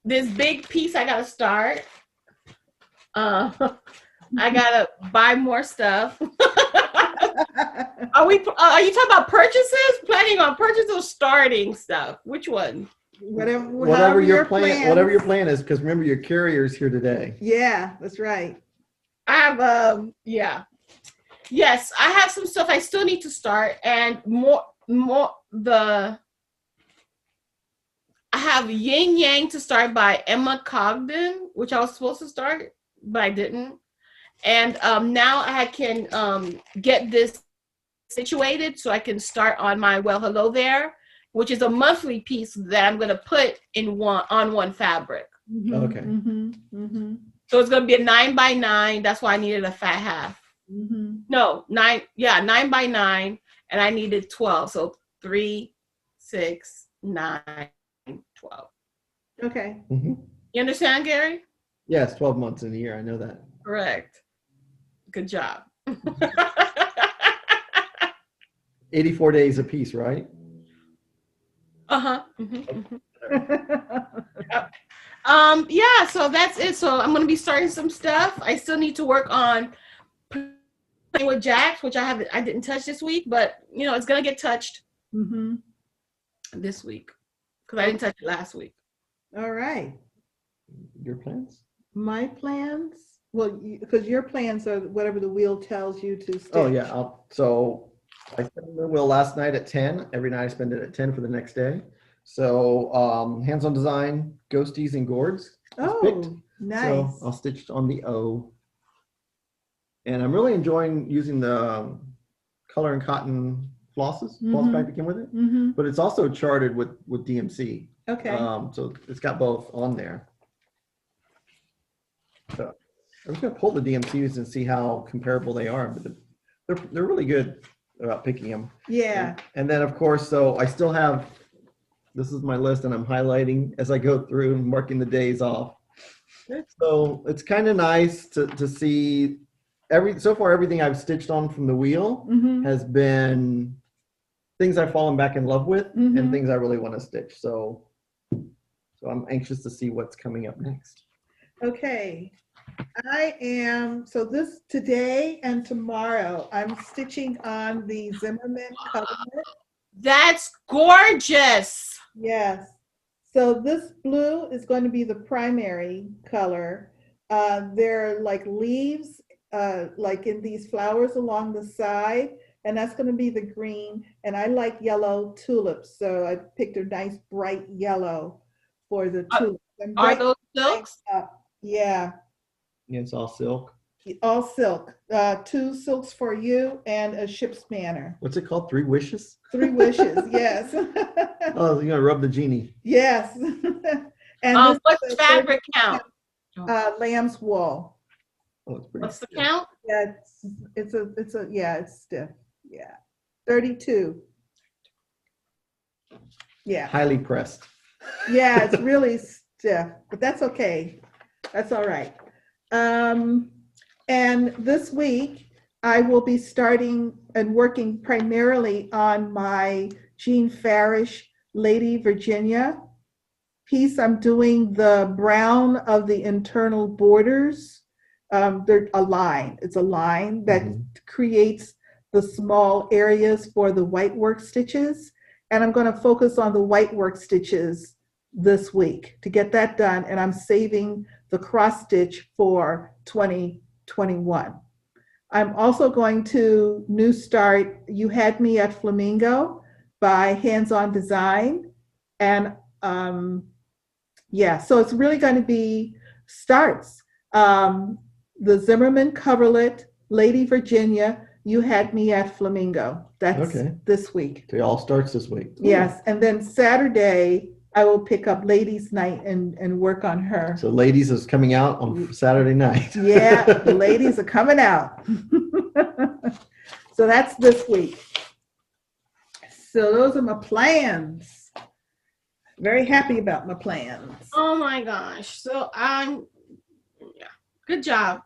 This big piece I gotta start. I gotta buy more stuff. Are you talking about purchases? Planning on purchases or starting stuff? Which one? Whatever your plan. Whatever your plan is, because remember your carrier's here today. Yeah, that's right. I have yes, I have some stuff I still need to start, and I have Yin Yang to start by Emma Cogden, which I was supposed to start, but I didn't. And now I can get this situated so I can start on my Well Hello There, which is a monthly piece that I'm going to put on one fabric. Okay. So it's going to be a 9x9. That's why I needed a fat half. No, 9 by 9, and I needed 12. So 3, 6, 9, 12. Okay. You understand, Gary? Yes, 12 months in a year. I know that. Correct. Good job. 84 days a piece, right? Yeah, so that's it. So I'm going to be starting some stuff. I still need to work on playing with jacks, which I didn't touch this week, but it's going to get touched this week because I didn't touch it last week. All right. Your plans? My plans? Well, because your plans are whatever the wheel tells you to stitch. Oh yeah. So I spent the wheel last night at 10. Every night I spend it at 10 for the next day. So hands-on design, ghosties and gourds. Oh, nice. So I'll stitch on the O. And I'm really enjoying using the color and cotton flosses, floss pack that came with it. But it's also charted with DMC. Okay. So it's got both on there. So I'm just gonna pull the DMCs and see how comparable they are. But they're really good about picking them. Yeah. And then of course, so I still have, this is my list and I'm highlighting as I go through and marking the days off. So it's kind of nice to see so far everything I've stitched on from the wheel has been things I've fallen back in love with and things I really want to stitch. So I'm anxious to see what's coming up next. Okay. So this today and tomorrow, I'm stitching on the Zimmerman covenant. That's gorgeous. Yes. So this blue is going to be the primary color. There are like leaves, like in these flowers along the side, and that's going to be the green. And I like yellow tulips, so I picked a nice bright yellow for the tulips. Are those silks? Yeah. Yeah, it's all silk. All silk. 2 silks for you and a ship's manner. What's it called? 3 wishes? 3 wishes, yes. Oh, you're gonna rub the genie. Yes. And what's fabric count? Lamb's wool. Oh, it's pretty. What's the count? Yeah, it's stiff. Yeah. 32. Yeah. Highly pressed. Yeah, it's really stiff, but that's okay. That's all right. And this week I will be starting and working primarily on my Jean Farish Lady Virginia piece. I'm doing the brown of the internal borders. They're a line. It's a line that creates the small areas for the white work stitches. And I'm going to focus on the white work stitches this week to get that done. And I'm saving the cross stitch for 2021. I'm also going to new start You Had Me at Flamingo by Hands On Design. And yeah, so it's really going to be starts. The Zimmerman coverlet, Lady Virginia, You Had Me at Flamingo. That's this week. So it all starts this week. Yes, and then Saturday, I will pick up Ladies Night and work on her. So Ladies is coming out on Saturday night. Yeah, the ladies are coming out. So that's this week. So those are my plans. Very happy about my plans. Oh my gosh. So good job.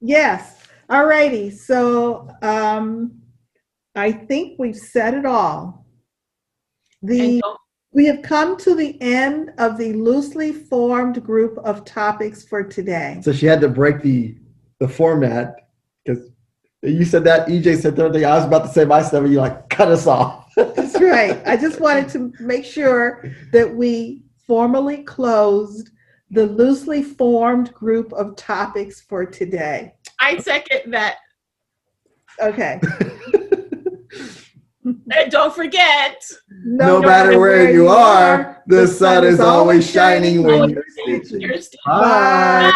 Yes. All righty. So I think we've said it all. We have come to the end of the loosely formed group of topics for today. So she had to break the format because you said that, EJ said everything. I was about to say my stuff and you cut us off. That's right. I just wanted to make sure that we formally closed the loosely formed group of topics for today. I second that. Okay. And don't forget, no matter where you are, the sun is always shining when you're stitching. Bye. Bye.